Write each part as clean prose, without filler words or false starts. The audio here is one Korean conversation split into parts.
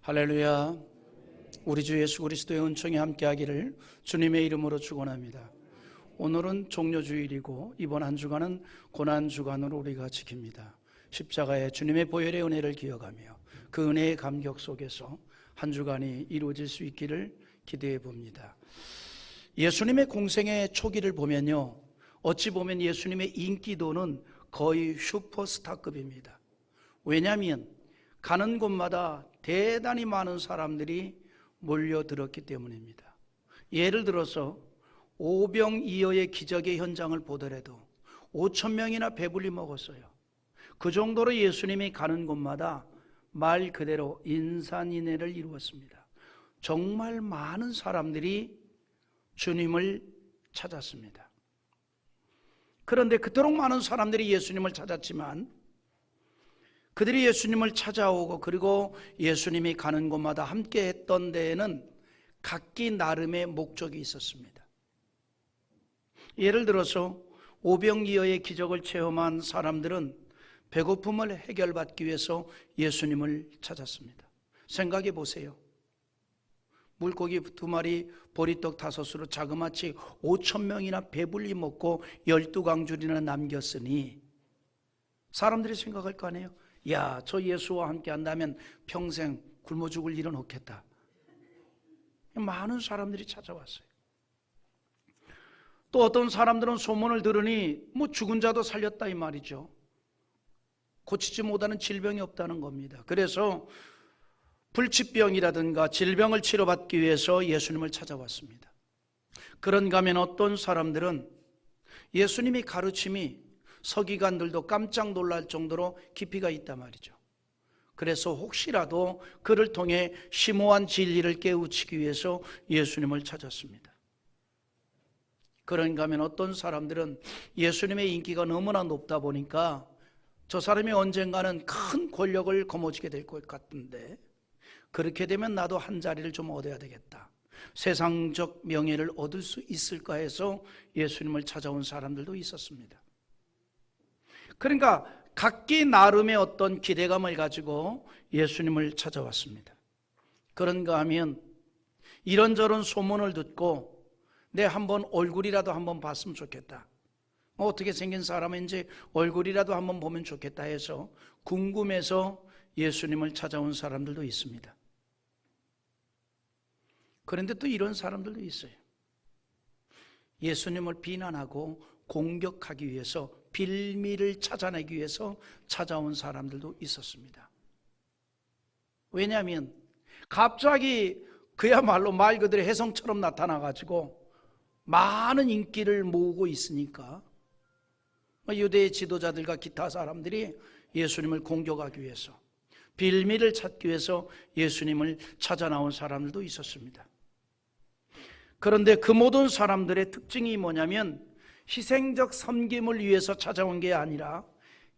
할렐루야. 우리 주 예수 그리스도의 은총이 함께하기를 주님의 이름으로 축원합니다. 오늘은 종료주일이고 이번 한 주간은 고난주간으로 우리가 지킵니다. 십자가의 주님의 보혈의 은혜를 기억하며 그 은혜의 감격 속에서 한 주간이 이루어질 수 있기를 기대해 봅니다. 예수님의 공생의 초기를 보면요, 어찌 보면 예수님의 인기도는 거의 슈퍼스타급입니다. 왜냐하면 가는 곳마다 대단히 많은 사람들이 몰려들었기 때문입니다. 예를 들어서 오병이어의 기적의 현장을 보더라도 5,000명이나 배불리 먹었어요. 그 정도로 예수님이 가는 곳마다 말 그대로 인산인해를 이루었습니다. 정말 많은 사람들이 주님을 찾았습니다. 그런데 그토록 많은 사람들이 예수님을 찾았지만 그들이 예수님을 찾아오고 그리고 예수님이 가는 곳마다 함께 했던 데에는 각기 나름의 목적이 있었습니다. 예를 들어서 오병이어의 기적을 체험한 사람들은 배고픔을 해결받기 위해서 예수님을 찾았습니다. 생각해 보세요. 물고기 2마리, 보리떡 5수로 자그마치 5,000명이나 배불리 먹고 12광줄이나 남겼으니 사람들이 생각할 거 아니에요? 야, 저 예수와 함께 한다면 평생 굶어 죽을 일은 없겠다. 많은 사람들이 찾아왔어요. 또 어떤 사람들은 소문을 들으니 죽은 자도 살렸다 이 말이죠. 고치지 못하는 질병이 없다는 겁니다. 그래서 불치병이라든가 질병을 치료받기 위해서 예수님을 찾아왔습니다. 그런가 하면 어떤 사람들은 예수님이 가르침이 서기관들도 깜짝 놀랄 정도로 깊이가 있단 말이죠. 그래서 혹시라도 그를 통해 심오한 진리를 깨우치기 위해서 예수님을 찾았습니다. 그런가 하면 어떤 사람들은 예수님의 인기가 너무나 높다 보니까 저 사람이 언젠가는 큰 권력을 거머쥐게 될 것 같은데 그렇게 되면 나도 한 자리를 좀 얻어야 되겠다, 세상적 명예를 얻을 수 있을까 해서 예수님을 찾아온 사람들도 있었습니다. 그러니까 각기 나름의 어떤 기대감을 가지고 예수님을 찾아왔습니다. 그런가 하면 이런저런 소문을 듣고 내 한번 얼굴이라도 한번 봤으면 좋겠다, 어떻게 생긴 사람인지 얼굴이라도 한번 보면 좋겠다 해서 궁금해서 예수님을 찾아온 사람들도 있습니다. 그런데 또 이런 사람들도 있어요. 예수님을 비난하고 공격하기 위해서, 빌미를 찾아내기 위해서 찾아온 사람들도 있었습니다. 왜냐하면 갑자기 그야말로 말 그대로 혜성처럼 나타나가지고 많은 인기를 모으고 있으니까 유대의 지도자들과 기타 사람들이 예수님을 공격하기 위해서, 빌미를 찾기 위해서 예수님을 찾아 나온 사람들도 있었습니다. 그런데 그 모든 사람들의 특징이 뭐냐면 희생적 섬김을 위해서 찾아온 게 아니라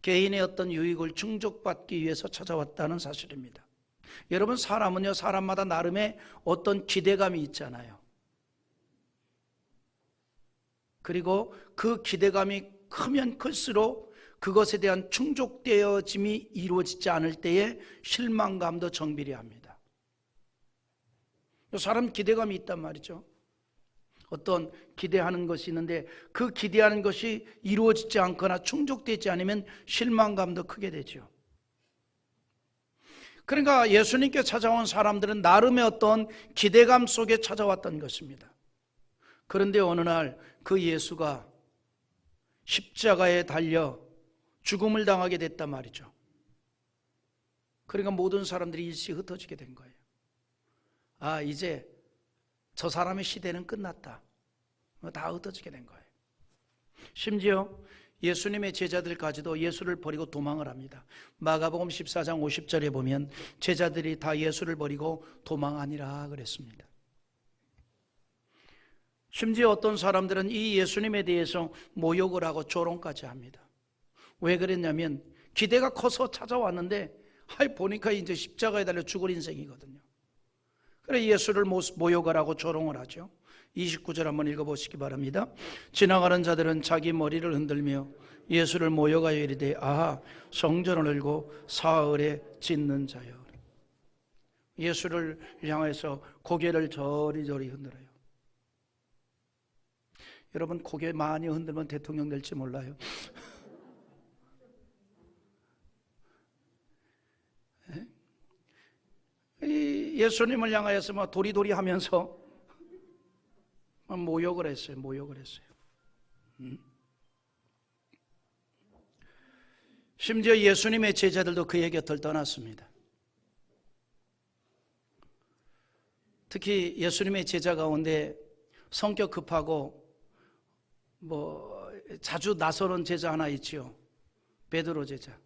개인의 어떤 유익을 충족받기 위해서 찾아왔다는 사실입니다. 여러분, 사람은요, 사람마다 나름의 어떤 기대감이 있잖아요. 그리고 그 기대감이 크면 클수록 그것에 대한 충족되어짐이 이루어지지 않을 때에 실망감도 정비례합니다. 사람 기대감이 있단 말이죠. 어떤 기대하는 것이 있는데 그 기대하는 것이 이루어지지 않거나 충족되지 않으면 실망감도 크게 되죠. 그러니까 예수님께 찾아온 사람들은 나름의 어떤 기대감 속에 찾아왔던 것입니다. 그런데 어느 날 그 예수가 십자가에 달려 죽음을 당하게 됐단 말이죠. 그러니까 모든 사람들이 일시 흩어지게 된 거예요. 아, 이제 저 사람의 시대는 끝났다, 다 흩어지게 된 거예요. 심지어 예수님의 제자들까지도 예수를 버리고 도망을 합니다. 마가복음 14장 50절에 보면 제자들이 다 예수를 버리고 도망하니라 그랬습니다. 심지어 어떤 사람들은 이 예수님에 대해서 모욕을 하고 조롱까지 합니다. 왜 그랬냐면 기대가 커서 찾아왔는데 보니까 이제 십자가에 달려 죽을 인생이거든요. 그래 예수를 모욕을 하고 조롱을 하죠. 29절 한번 읽어보시기 바랍니다. 지나가는 자들은 자기 머리를 흔들며 예수를 모욕하여 이르되 아하, 성전을 열고 사흘에 짓는 자여. 예수를 향해서 고개를 저리저리 흔들어요. 여러분, 고개 많이 흔들면 대통령 될지 몰라요. 예수님을 향하여서 막 도리도리 하면서 모욕을 했어요. 심지어 예수님의 제자들도 그의 곁을 떠났습니다. 특히 예수님의 제자 가운데 성격 급하고 자주 나서는 제자 하나 있지요. 베드로 제자.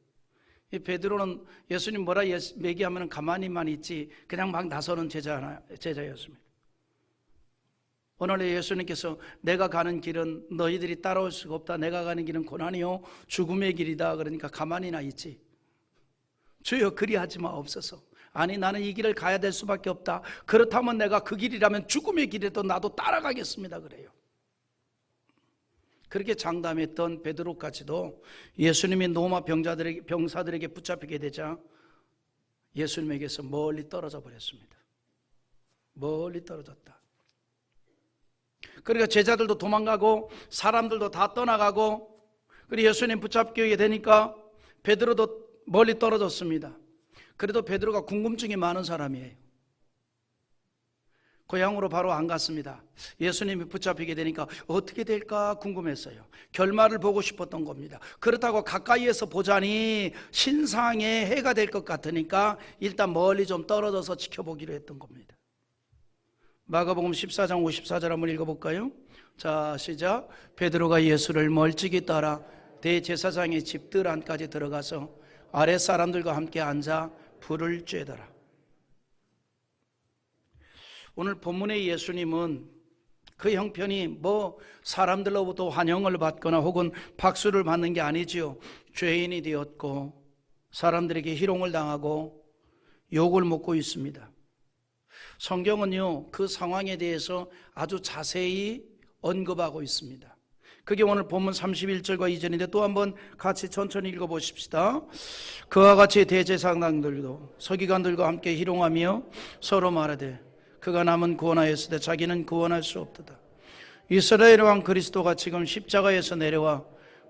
이 베드로는 예수님 뭐라 얘기하면 가만히만 있지 그냥 막 나서는 제자였습니다. 오늘 예수님께서 내가 가는 길은 너희들이 따라올 수가 없다. 내가 가는 길은 고난이요 죽음의 길이다. 그러니까 가만히나 있지. 주여 그리하지 마옵소서. 아니 나는 이 길을 가야 될 수밖에 없다. 그렇다면 내가 그 길이라면 죽음의 길에도 나도 따라가겠습니다. 그래요. 그렇게 장담했던 베드로까지도 예수님이 로마 병사들에게 붙잡히게 되자 예수님에게서 멀리 떨어져 버렸습니다. 멀리 떨어졌다. 그러니까 제자들도 도망가고 사람들도 다 떠나가고 그리고 예수님 붙잡히게 되니까 베드로도 멀리 떨어졌습니다. 그래도 베드로가 궁금증이 많은 사람이에요. 고향으로 바로 안 갔습니다. 예수님이 붙잡히게 되니까 어떻게 될까 궁금했어요. 결말을 보고 싶었던 겁니다. 그렇다고 가까이에서 보자니 신상에 해가 될 것 같으니까 일단 멀리 좀 떨어져서 지켜보기로 했던 겁니다. 마가복음 14장 54절 한번 읽어볼까요? 자, 시작. 베드로가 예수를 멀찍이 따라 대제사장의 집들 안까지 들어가서 아랫 사람들과 함께 앉아 불을 쬐더라. 오늘 본문의 예수님은 그 형편이 사람들로부터 환영을 받거나 혹은 박수를 받는 게 아니지요. 죄인이 되었고 사람들에게 희롱을 당하고 욕을 먹고 있습니다. 성경은요 그 상황에 대해서 아주 자세히 언급하고 있습니다. 그게 오늘 본문 31절과 이전인데 또 한번 같이 천천히 읽어보십시다. 그와 같이 대제사장들도 서기관들과 함께 희롱하며 서로 말하되 그가 남은 구원하였으되 자기는 구원할 수 없도다. 이스라엘 왕 그리스도가 지금 십자가에서 내려와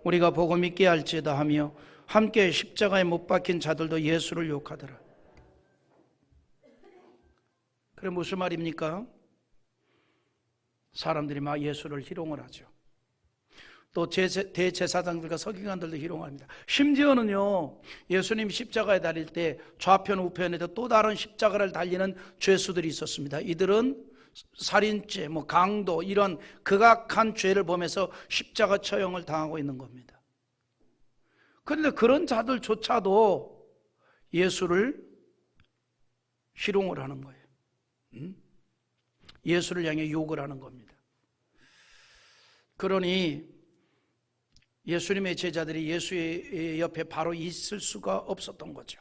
우리가 보고 믿게 할지어다 하며 함께 십자가에 못 박힌 자들도 예수를 욕하더라. 그래 무슨 말입니까? 사람들이 막 예수를 희롱을 하죠. 또 대제사장들과 서기관들도 희롱합니다. 심지어는요 예수님 십자가에 달릴 때 좌편 우편에도 또 다른 십자가를 달리는 죄수들이 있었습니다. 이들은 살인죄, 강도 이런 극악한 죄를 범해서 십자가 처형을 당하고 있는 겁니다. 그런데 그런 자들조차도 예수를 희롱을 하는 거예요. 예수를 향해 욕을 하는 겁니다. 그러니 예수님의 제자들이 예수의 옆에 바로 있을 수가 없었던 거죠.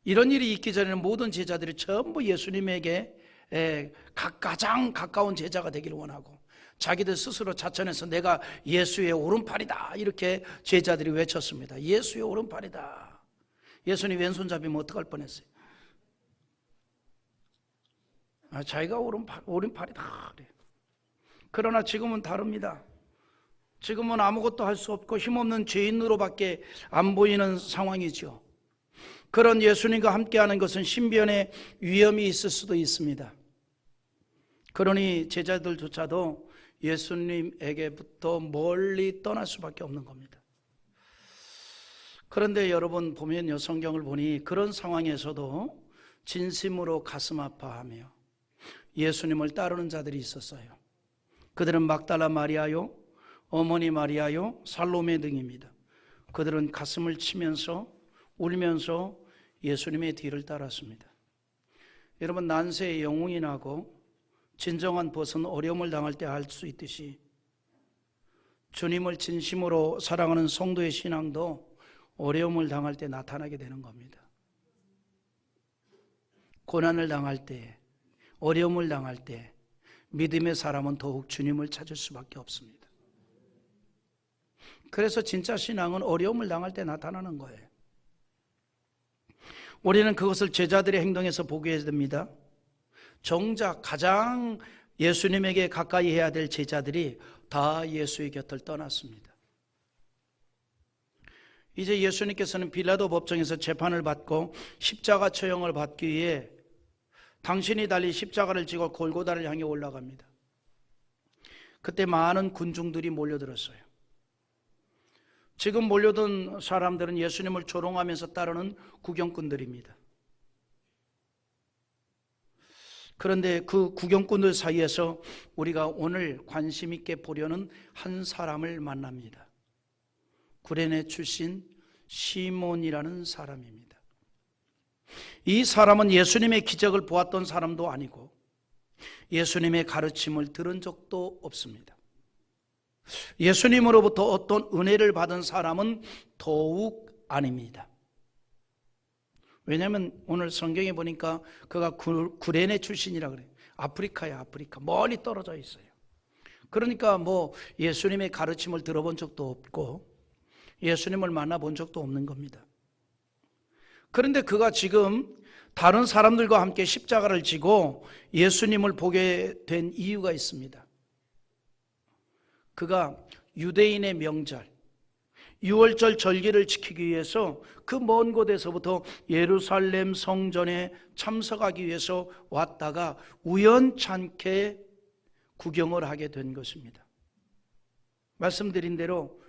이런 일이 있기 전에는 모든 제자들이 전부 예수님에게 가장 가까운 제자가 되기를 원하고 자기들 스스로 자천해서 내가 예수의 오른팔이다 이렇게 제자들이 외쳤습니다. 예수의 오른팔이다. 예수님 왼손 잡히면 어떡할 뻔했어요. 자기가 오른팔이다. 그러나 지금은 다릅니다. 지금은 아무것도 할 수 없고 힘없는 죄인으로밖에 안 보이는 상황이죠. 그런 예수님과 함께하는 것은 신변의 위험이 있을 수도 있습니다. 그러니 제자들조차도 예수님에게부터 멀리 떠날 수밖에 없는 겁니다. 그런데 여러분 보면요 성경을 보니 그런 상황에서도 진심으로 가슴 아파하며 예수님을 따르는 자들이 있었어요. 그들은 막달라 마리아요, 어머니 마리아요, 살로메 등입니다. 그들은 가슴을 치면서 울면서 예수님의 뒤를 따랐습니다. 여러분 난세에 영웅이 나고 진정한 벗은 어려움을 당할 때 할 수 있듯이 주님을 진심으로 사랑하는 성도의 신앙도 어려움을 당할 때 나타나게 되는 겁니다. 고난을 당할 때, 어려움을 당할 때 믿음의 사람은 더욱 주님을 찾을 수밖에 없습니다. 그래서 진짜 신앙은 어려움을 당할 때 나타나는 거예요. 우리는 그것을 제자들의 행동에서 보게 됩니다. 정작 가장 예수님에게 가까이 해야 될 제자들이 다 예수의 곁을 떠났습니다. 이제 예수님께서는 빌라도 법정에서 재판을 받고 십자가 처형을 받기 위해 당신이 달린 십자가를 지고 골고다를 향해 올라갑니다. 그때 많은 군중들이 몰려들었어요. 지금 몰려든 사람들은 예수님을 조롱하면서 따르는 구경꾼들입니다. 그런데 그 구경꾼들 사이에서 우리가 오늘 관심 있게 보려는 한 사람을 만납니다. 구레네 출신 시몬이라는 사람입니다. 이 사람은 예수님의 기적을 보았던 사람도 아니고 예수님의 가르침을 들은 적도 없습니다. 예수님으로부터 어떤 은혜를 받은 사람은 더욱 아닙니다. 왜냐하면 오늘 성경에 보니까 그가 구레네 출신이라 그래요. 아프리카야, 아프리카. 멀리 떨어져 있어요. 그러니까 뭐 예수님의 가르침을 들어본 적도 없고 예수님을 만나본 적도 없는 겁니다. 그런데 그가 지금 다른 사람들과 함께 십자가를 지고 예수님을 보게 된 이유가 있습니다. 그가 유대인의 명절, 유월절 절기를 지키기 위해서 그 먼 곳에서부터 예루살렘 성전에 참석하기 위해서 왔다가 우연찮게 구경을 하게 된 것입니다. 말씀드린 대로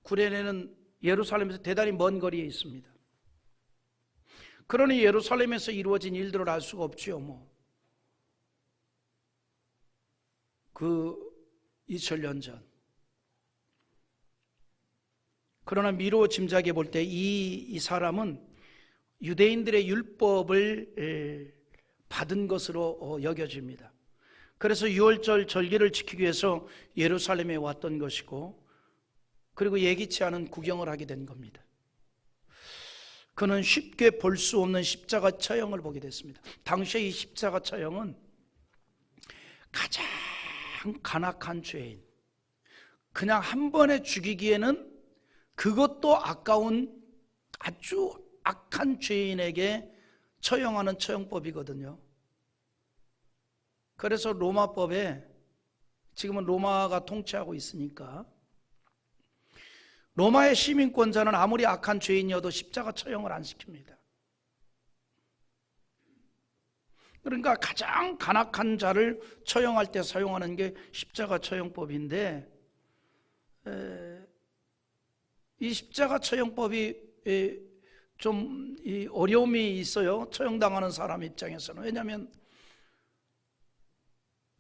구레네는 예루살렘에서 대단히 먼 거리에 있습니다. 그러니 예루살렘에서 이루어진 일들을 알 수가 없지요. 그 2000년 전. 그러나 미루어 짐작해 볼 때 이 사람은 유대인들의 율법을 받은 것으로 여겨집니다. 그래서 유월절 절기를 지키기 위해서 예루살렘에 왔던 것이고, 그리고 예기치 않은 구경을 하게 된 겁니다. 그는 쉽게 볼 수 없는 십자가 처형을 보게 됐습니다. 당시에 이 십자가 처형은 가장 간악한 죄인, 그냥 한 번에 죽이기에는 그것도 아까운 아주 악한 죄인에게 처형하는 처형법이거든요. 그래서 로마법에, 지금은 로마가 통치하고 있으니까 로마의 시민권자는 아무리 악한 죄인이어도 십자가 처형을 안 시킵니다. 그러니까 가장 간악한 자를 처형할 때 사용하는 게 십자가 처형법인데, 이 십자가 처형법이 좀 어려움이 있어요. 처형당하는 사람 입장에서는. 왜냐하면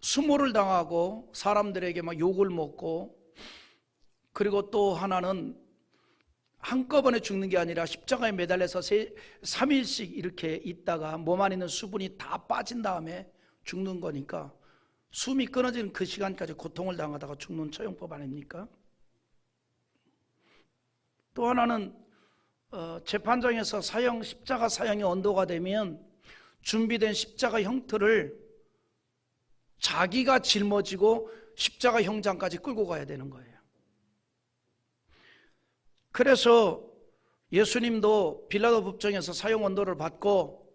수모를 당하고 사람들에게 막 욕을 먹고, 그리고 또 하나는 한꺼번에 죽는 게 아니라 십자가에 매달려서 3일씩 이렇게 있다가 몸 안에 있는 수분이 다 빠진 다음에 죽는 거니까 숨이 끊어지는 그 시간까지 고통을 당하다가 죽는 처형법 아닙니까? 또 하나는 재판장에서 십자가 사형이 언도가 되면 준비된 십자가 형틀을 자기가 짊어지고 십자가 형장까지 끌고 가야 되는 거예요. 그래서 예수님도 빌라도 법정에서 사형 언도를 받고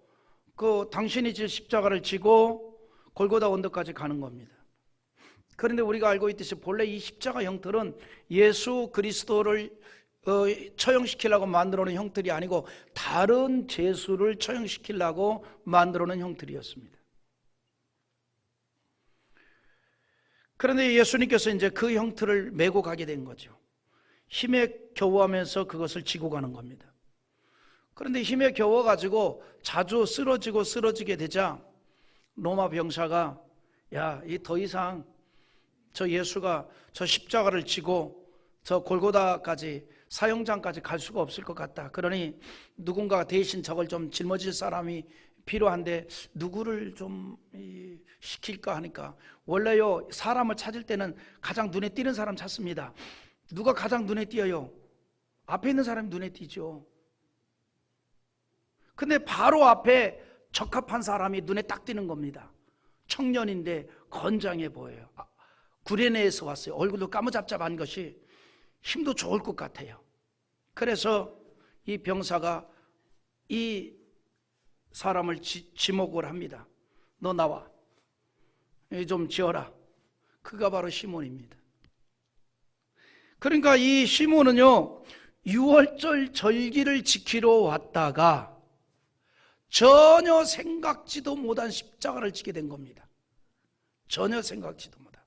그 당신이 질 십자가를 지고 골고다 언도까지 가는 겁니다. 그런데 우리가 알고 있듯이 본래 이 십자가 형틀은 예수 그리스도를 처형시키려고 만들어 놓은 형틀이 아니고 다른 죄수를 처형시키려고 만들어 놓은 형틀이었습니다. 그런데 예수님께서 이제 그 형틀을 메고 가게 된 거죠. 힘에 겨워하면서 그것을 지고 가는 겁니다. 그런데 힘에 겨워가지고 자주 쓰러지게 되자 로마 병사가, 야, 이 더 이상 저 예수가 저 십자가를 지고 저 골고다까지 사형장까지 갈 수가 없을 것 같다. 그러니 누군가가 대신 저걸 좀 짊어질 사람이 필요한데 누구를 좀 시킬까 하니까, 원래요 사람을 찾을 때는 가장 눈에 띄는 사람 찾습니다. 누가 가장 눈에 띄어요? 앞에 있는 사람이 눈에 띄죠. 근데 바로 앞에 적합한 사람이 눈에 딱 띄는 겁니다. 청년인데 건장해 보여요. 구레네에서 왔어요. 얼굴도 까무잡잡한 것이 힘도 좋을 것 같아요. 그래서 이 병사가 이 사람을 지목을 합니다. 너 나와. 여기 좀 지어라. 그가 바로 시몬입니다. 그러니까 이 시몬은요, 유월절 절기를 지키러 왔다가 전혀 생각지도 못한 십자가를 지게 된 겁니다. 전혀 생각지도 못한.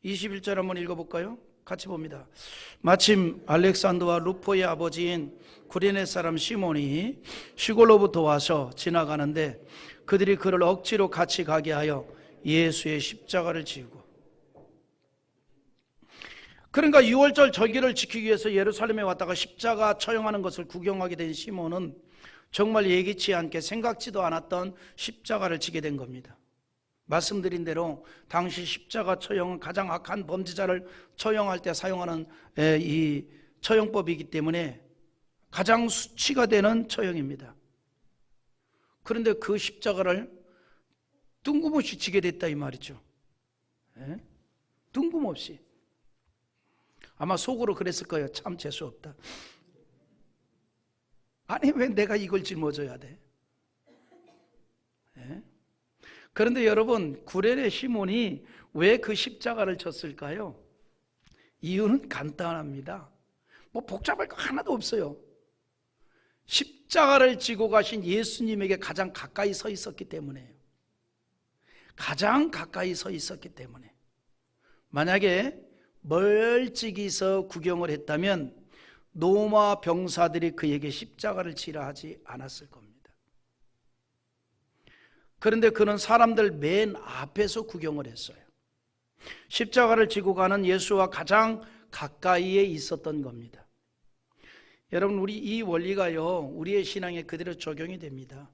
21절 한번 읽어볼까요? 같이 봅니다. 마침 알렉산더와 루포의 아버지인 구레네 사람 시몬이 시골로부터 와서 지나가는데 그들이 그를 억지로 같이 가게 하여 예수의 십자가를 지고, 그러니까 6월절 절기를 지키기 위해서 예루살렘에 왔다가 십자가 처형하는 것을 구경하게 된 시몬은 정말 예기치 않게 생각지도 않았던 십자가를 지게 된 겁니다. 말씀드린 대로 당시 십자가 처형은 가장 악한 범죄자를 처형할 때 사용하는 이 처형법이기 때문에 가장 수치가 되는 처형입니다. 그런데 그 십자가를 뜬금없이 지게 됐다 이 말이죠. 뜬금없이. 아마 속으로 그랬을 거예요. 참 재수없다. 아니 왜 내가 이걸 짊어져야 돼? 그런데 여러분, 구레네 시몬이 왜 그 십자가를 졌을까요? 이유는 간단합니다. 뭐 복잡할 거 하나도 없어요. 십자가를 지고 가신 예수님에게 가장 가까이 서 있었기 때문에요. 가장 가까이 서 있었기 때문에. 만약에 멀찍이서 구경을 했다면 로마 병사들이 그에게 십자가를 지라 하지 않았을 겁니다. 그런데 그는 사람들 맨 앞에서 구경을 했어요. 십자가를 지고 가는 예수와 가장 가까이에 있었던 겁니다. 여러분, 우리 이 원리가요, 우리의 신앙에 그대로 적용이 됩니다.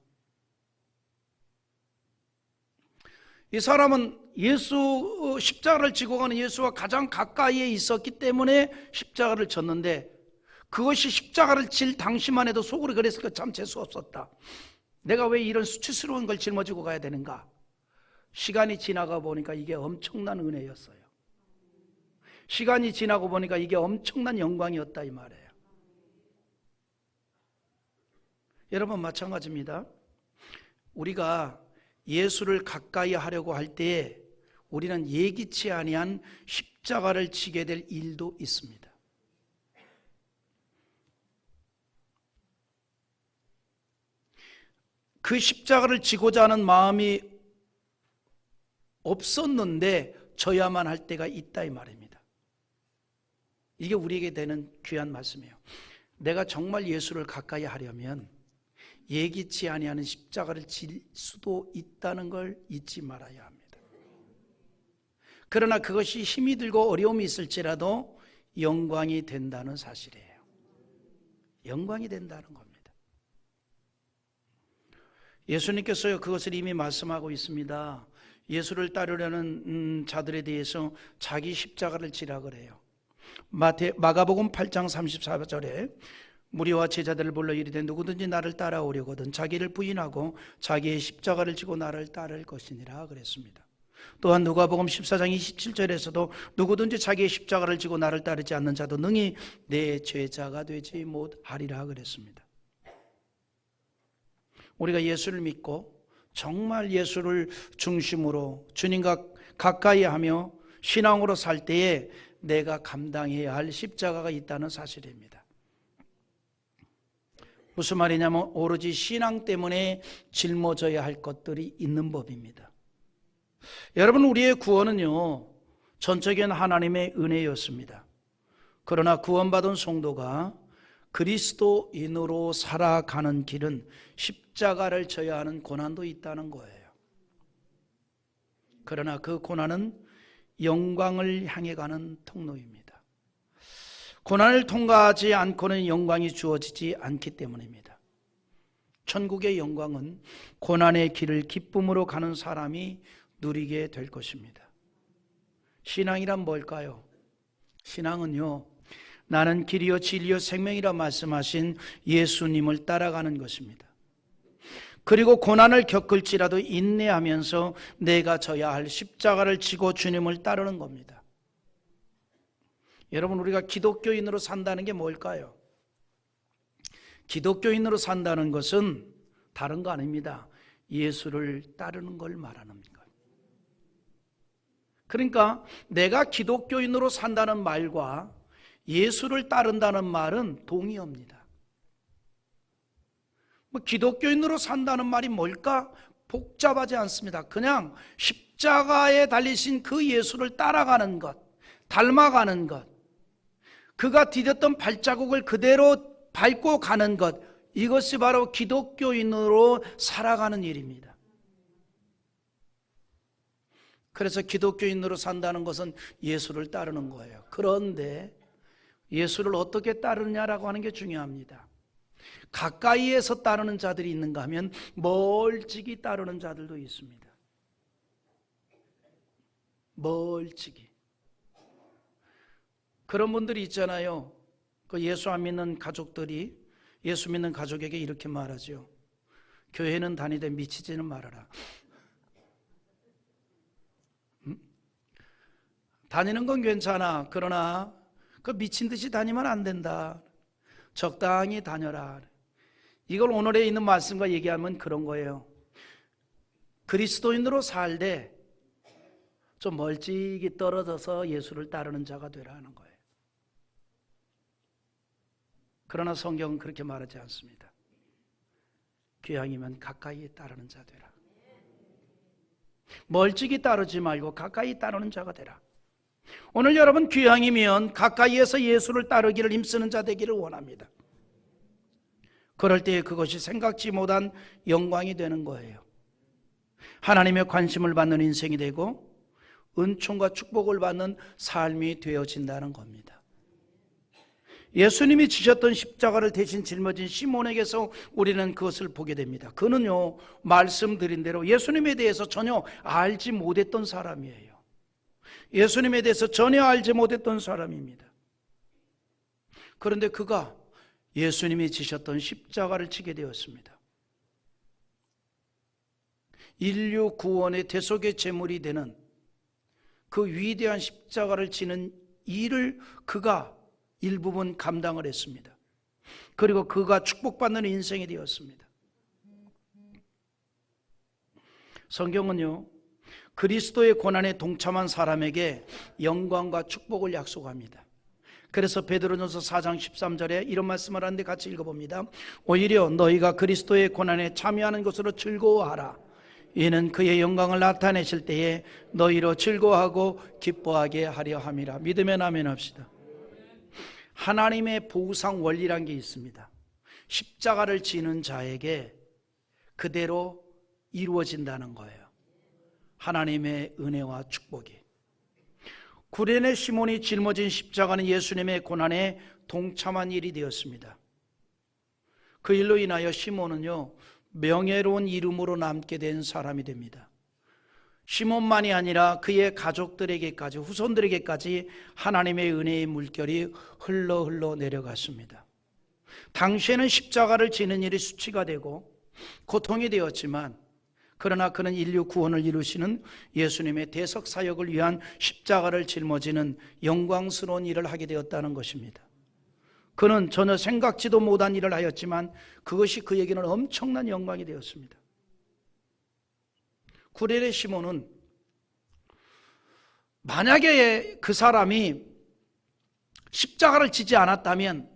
이 사람은 십자가를 지고 가는 예수와 가장 가까이에 있었기 때문에 십자가를 졌는데, 그것이 십자가를 질 당시만 해도 속으로 그랬을까? 참 재수없었다. 내가 왜 이런 수치스러운 걸 짊어지고 가야 되는가? 시간이 지나가 보니까 이게 엄청난 은혜였어요. 시간이 지나고 보니까 이게 엄청난 영광이었다 이 말이에요. 여러분, 마찬가지입니다. 우리가 예수를 가까이 하려고 할 때에 우리는 예기치 아니한 십자가를 지게 될 일도 있습니다. 그 십자가를 지고자 하는 마음이 없었는데 져야만 할 때가 있다 이 말입니다. 이게 우리에게 되는 귀한 말씀이에요. 내가 정말 예수를 가까이 하려면 예기치 아니하는 십자가를 질 수도 있다는 걸 잊지 말아야 합니다. 그러나 그것이 힘이 들고 어려움이 있을지라도 영광이 된다는 사실이에요. 영광이 된다는 겁니다. 예수님께서요, 그것을 이미 말씀하고 있습니다. 예수를 따르려는 자들에 대해서 자기 십자가를 지라 그래요. 마가복음 8장 34절에 무리와 제자들을 불러 이르되 누구든지 나를 따라오려거든 자기를 부인하고 자기의 십자가를 지고 나를 따를 것이니라 그랬습니다. 또한 누가복음 14장 27절에서도 누구든지 자기의 십자가를 지고 나를 따르지 않는 자도 능히 내 제자가 되지 못하리라 그랬습니다. 우리가 예수를 믿고 정말 예수를 중심으로 주님과 가까이 하며 신앙으로 살 때에 내가 감당해야 할 십자가가 있다는 사실입니다. 무슨 말이냐면 오로지 신앙 때문에 짊어져야 할 것들이 있는 법입니다. 여러분, 우리의 구원은요, 전적인 하나님의 은혜였습니다. 그러나 구원받은 성도가 그리스도인으로 살아가는 길은 십자가를 져야 하는 고난도 있다는 거예요. 그러나 그 고난은 영광을 향해 가는 통로입니다. 고난을 통과하지 않고는 영광이 주어지지 않기 때문입니다. 천국의 영광은 고난의 길을 기쁨으로 가는 사람이 누리게 될 것입니다. 신앙이란 뭘까요? 신앙은요, 나는 길이요 진리요 생명이라 말씀하신 예수님을 따라가는 것입니다. 그리고 고난을 겪을지라도 인내하면서 내가 져야 할 십자가를 지고 주님을 따르는 겁니다. 여러분, 우리가 기독교인으로 산다는 게 뭘까요? 기독교인으로 산다는 것은 다른 거 아닙니다. 예수를 따르는 걸 말하는 거예요. 그러니까 내가 기독교인으로 산다는 말과 예수를 따른다는 말은 동의어입니다. 기독교인으로 산다는 말이 뭘까? 복잡하지 않습니다. 그냥 십자가에 달리신 그 예수를 따라가는 것, 닮아가는 것, 그가 디뎠던 발자국을 그대로 밟고 가는 것, 이것이 바로 기독교인으로 살아가는 일입니다. 그래서 기독교인으로 산다는 것은 예수를 따르는 거예요. 그런데 예수를 어떻게 따르느냐라고 하는 게 중요합니다. 가까이에서 따르는 자들이 있는가 하면 멀찍이 따르는 자들도 있습니다. 멀찍이. 그런 분들이 있잖아요. 그 예수 안 믿는 가족들이 예수 믿는 가족에게 이렇게 말하죠. 교회는 다니되 미치지는 말아라. 다니는 건 괜찮아. 그러나 그 미친 듯이 다니면 안 된다. 적당히 다녀라. 이걸 오늘에 있는 말씀과 얘기하면 그런 거예요. 그리스도인으로 살되 좀 멀찍이 떨어져서 예수를 따르는 자가 되라는 거예요. 그러나 성경은 그렇게 말하지 않습니다. 기왕이면 가까이 따르는 자 되라. 멀찍이 따르지 말고 가까이 따르는 자가 되라. 오늘 여러분 귀향이면 가까이에서 예수를 따르기를 힘쓰는 자 되기를 원합니다. 그럴 때 그것이 생각지 못한 영광이 되는 거예요. 하나님의 관심을 받는 인생이 되고 은총과 축복을 받는 삶이 되어진다는 겁니다. 예수님이 지셨던 십자가를 대신 짊어진 시몬에게서 우리는 그것을 보게 됩니다. 그는요, 말씀드린 대로 예수님에 대해서 전혀 알지 못했던 사람이에요. 예수님에 대해서 전혀 알지 못했던 사람입니다. 그런데 그가 예수님이 지셨던 십자가를 지게 되었습니다. 인류 구원의 대속의 제물이 되는 그 위대한 십자가를 지는 일을 그가 일부분 감당을 했습니다. 그리고 그가 축복받는 인생이 되었습니다. 성경은요, 그리스도의 고난에 동참한 사람에게 영광과 축복을 약속합니다. 그래서 베드로전서 4장 13절에 이런 말씀을 하는데 같이 읽어봅니다. 오히려 너희가 그리스도의 고난에 참여하는 것으로 즐거워하라. 이는 그의 영광을 나타내실 때에 너희로 즐거워하고 기뻐하게 하려 함이라. 믿으면 아멘 합시다. 하나님의 보상 원리란 게 있습니다. 십자가를 지는 자에게 그대로 이루어진다는 거예요. 하나님의 은혜와 축복이. 구레네 시몬이 짊어진 십자가는 예수님의 고난에 동참한 일이 되었습니다. 그 일로 인하여 시몬은요, 명예로운 이름으로 남게 된 사람이 됩니다. 시몬만이 아니라 그의 가족들에게까지, 후손들에게까지 하나님의 은혜의 물결이 흘러 내려갔습니다. 당시에는 십자가를 지는 일이 수치가 되고 고통이 되었지만, 그러나 그는 인류 구원을 이루시는 예수님의 대속 사역을 위한 십자가를 짊어지는 영광스러운 일을 하게 되었다는 것입니다. 그는 전혀 생각지도 못한 일을 하였지만 그것이 그에게는 엄청난 영광이 되었습니다. 구레네 시몬은 만약에 그 사람이 십자가를 지지 않았다면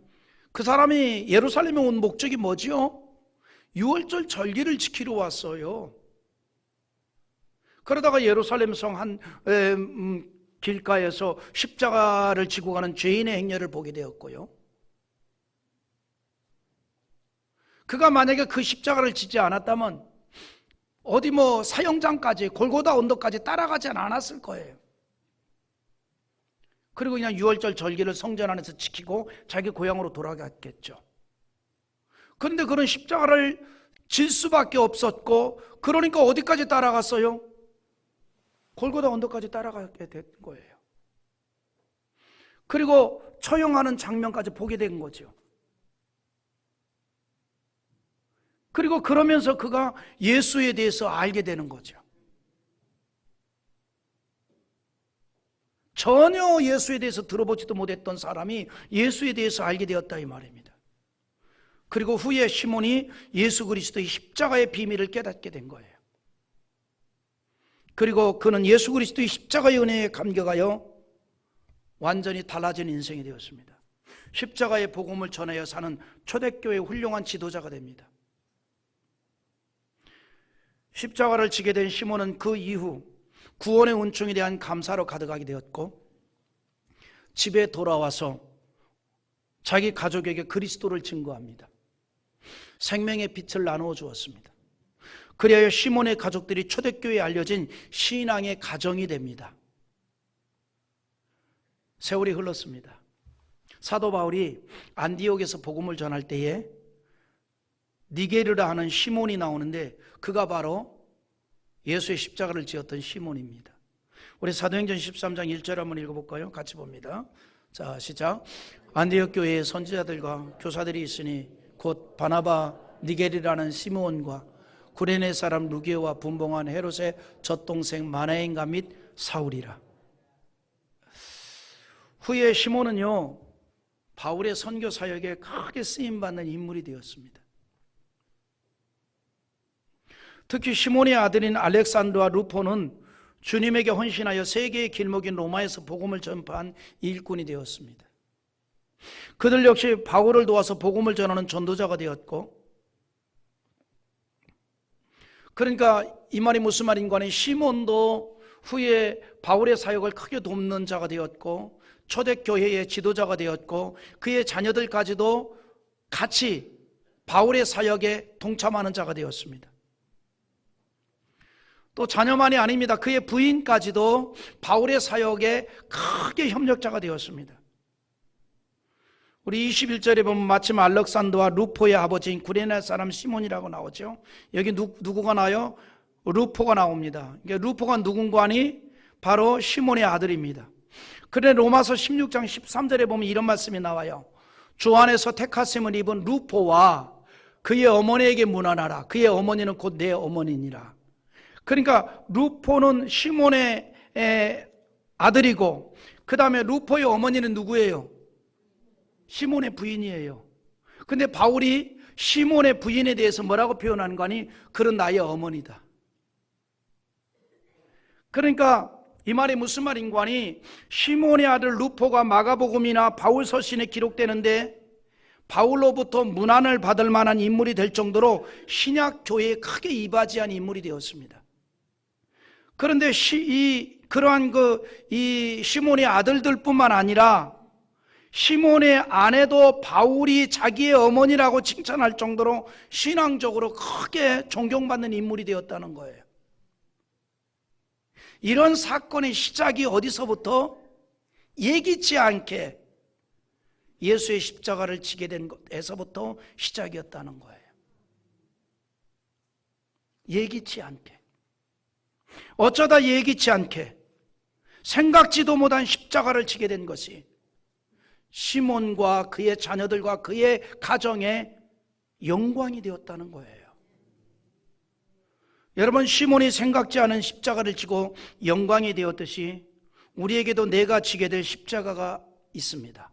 그 사람이 예루살렘에 온 목적이 뭐지요? 유월절 절기를 지키러 왔어요. 그러다가 예루살렘 성 한 길가에서 십자가를 지고 가는 죄인의 행렬을 보게 되었고요. 그가 만약에 그 십자가를 지지 않았다면 어디 사형장까지, 골고다 언덕까지 따라가지 않았을 거예요. 그리고 그냥 유월절 절기를 성전 안에서 지키고 자기 고향으로 돌아갔겠죠. 그런데 그는 십자가를 질 수밖에 없었고, 그러니까 어디까지 따라갔어요? 골고다 언덕까지 따라가게 된 거예요. 그리고 처형하는 장면까지 보게 된 거죠. 그리고 그러면서 그가 예수에 대해서 알게 되는 거죠. 전혀 예수에 대해서 들어보지도 못했던 사람이 예수에 대해서 알게 되었다 이 말입니다. 그리고 후에 시몬이 예수 그리스도의 십자가의 비밀을 깨닫게 된 거예요. 그리고 그는 예수 그리스도의 십자가의 은혜에 감격하여 완전히 달라진 인생이 되었습니다. 십자가의 복음을 전하여 사는 초대교회의 훌륭한 지도자가 됩니다. 십자가를 지게 된 시몬은 그 이후 구원의 은총에 대한 감사로 가득하게 되었고, 집에 돌아와서 자기 가족에게 그리스도를 증거합니다. 생명의 빛을 나누어 주었습니다. 그리하여 시몬의 가족들이 초대교회에 알려진 신앙의 가정이 됩니다. 세월이 흘렀습니다. 사도 바울이 안디옥에서 복음을 전할 때에 니게르라 하는 시몬이 나오는데, 그가 바로 예수의 십자가를 지었던 시몬입니다. 우리 사도행전 13장 1절 한번 읽어볼까요? 같이 봅니다. 자, 시작. 안디옥 교회에 선지자들과 교사들이 있으니 곧 바나바, 니게르라는 시몬과 구레네 사람 루기오와 분봉한 헤롯의 젖동생 마나엔과 및 사울이라. 후에 시몬은요, 바울의 선교 사역에 크게 쓰임받는 인물이 되었습니다. 특히 시몬의 아들인 알렉산더와 루포는 주님에게 헌신하여 세계의 길목인 로마에서 복음을 전파한 일꾼이 되었습니다. 그들 역시 바울을 도와서 복음을 전하는 전도자가 되었고, 그러니까 이 말이 무슨 말인가 하니, 시몬도 후에 바울의 사역을 크게 돕는 자가 되었고, 초대교회의 지도자가 되었고, 그의 자녀들까지도 같이 바울의 사역에 동참하는 자가 되었습니다. 또 자녀만이 아닙니다. 그의 부인까지도 바울의 사역에 크게 협력자가 되었습니다. 우리 21절에 보면 마침 알렉산더와 루포의 아버지인 구레네 사람 시몬이라고 나오죠. 여기 누구가 나요? 루포가 나옵니다. 루포가 누군가 하니 바로 시몬의 아들입니다. 그래 로마서 16장 13절에 보면 이런 말씀이 나와요. 주 안에서 택하심을 입은 루포와 그의 어머니에게 문안하라. 그의 어머니는 곧 내 어머니니라. 그러니까 루포는 시몬의 아들이고, 그 다음에 루포의 어머니는 누구예요? 시몬의 부인이에요. 근데 바울이 시몬의 부인에 대해서 뭐라고 표현하는 거 아니? 그런 나의 어머니다. 그러니까 이 말이 무슨 말인가 하니, 시몬의 아들 루포가 마가복음이나 바울 서신에 기록되는데 바울로부터 문안을 받을 만한 인물이 될 정도로 신약 교회에 크게 이바지한 인물이 되었습니다. 그런데 그러한 이 시몬의 아들들뿐만 아니라 시몬의 아내도 바울이 자기의 어머니라고 칭찬할 정도로 신앙적으로 크게 존경받는 인물이 되었다는 거예요. 이런 사건의 시작이 어디서부터? 예기치 않게 예수의 십자가를 지게 된 것에서부터 시작이었다는 거예요. 예기치 않게, 어쩌다 예기치 않게 생각지도 못한 십자가를 지게 된 것이 시몬과 그의 자녀들과 그의 가정에 영광이 되었다는 거예요. 여러분, 시몬이 생각지 않은 십자가를 지고 영광이 되었듯이 우리에게도 내가 지게 될 십자가가 있습니다.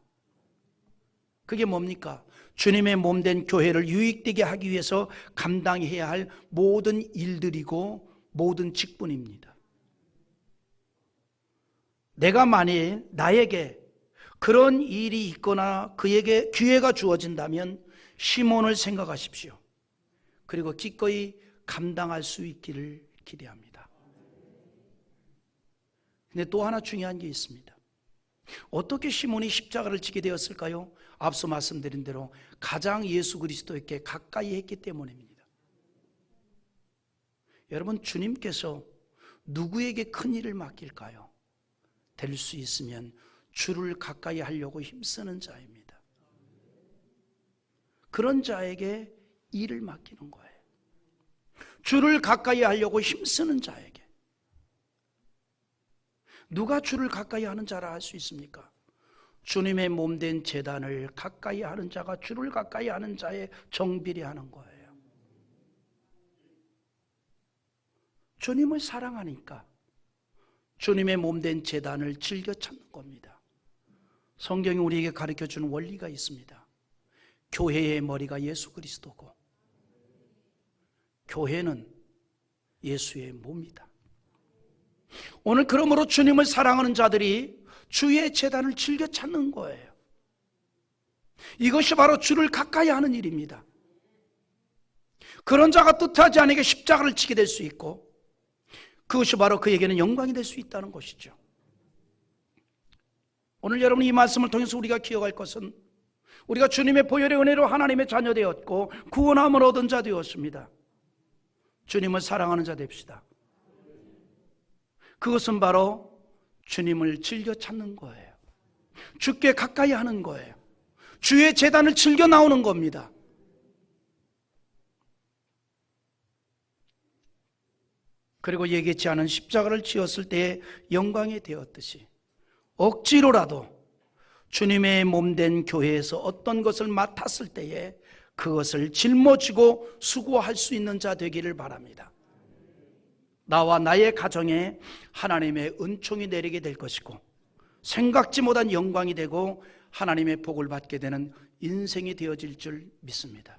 그게 뭡니까? 주님의 몸된 교회를 유익되게 하기 위해서 감당해야 할 모든 일들이고 모든 직분입니다. 내가 만일 나에게 그런 일이 있거나 그에게 기회가 주어진다면 시몬을 생각하십시오. 그리고 기꺼이 감당할 수 있기를 기대합니다. 근데 또 하나 중요한 게 있습니다. 어떻게 시몬이 십자가를 지게 되었을까요? 앞서 말씀드린 대로 가장 예수 그리스도에게 가까이 했기 때문입니다. 여러분, 주님께서 누구에게 큰 일을 맡길까요? 될 수 있으면 주를 가까이 하려고 힘쓰는 자입니다. 그런 자에게 일을 맡기는 거예요. 주를 가까이 하려고 힘쓰는 자에게. 누가 주를 가까이 하는 자라 할 수 있습니까? 주님의 몸된 제단을 가까이 하는 자가 주를 가까이 하는 자의 정비례 하는 거예요. 주님을 사랑하니까 주님의 몸된 제단을 즐겨 찾는 겁니다. 성경이 우리에게 가르쳐주는 원리가 있습니다. 교회의 머리가 예수 그리스도고 교회는 예수의 몸이다. 오늘 그러므로 주님을 사랑하는 자들이 주의 제단을 즐겨 찾는 거예요. 이것이 바로 주를 가까이 하는 일입니다. 그런 자가 뜻하지 않게 십자가를 지게 될 수 있고 그것이 바로 그에게는 영광이 될 수 있다는 것이죠. 오늘 여러분 이 말씀을 통해서 우리가 기억할 것은 우리가 주님의 보혈의 은혜로 하나님의 자녀 되었고 구원함을 얻은 자 되었습니다. 주님을 사랑하는 자 됩시다. 그것은 바로 주님을 즐겨 찾는 거예요. 주께 가까이 하는 거예요. 주의 제단을 즐겨 나오는 겁니다. 그리고 예기치 않은 십자가를 지었을 때의 영광이 되었듯이 억지로라도 주님의 몸된 교회에서 어떤 것을 맡았을 때에 그것을 짊어지고 수고할 수 있는 자 되기를 바랍니다. 나와 나의 가정에 하나님의 은총이 내리게 될 것이고 생각지 못한 영광이 되고 하나님의 복을 받게 되는 인생이 되어질 줄 믿습니다.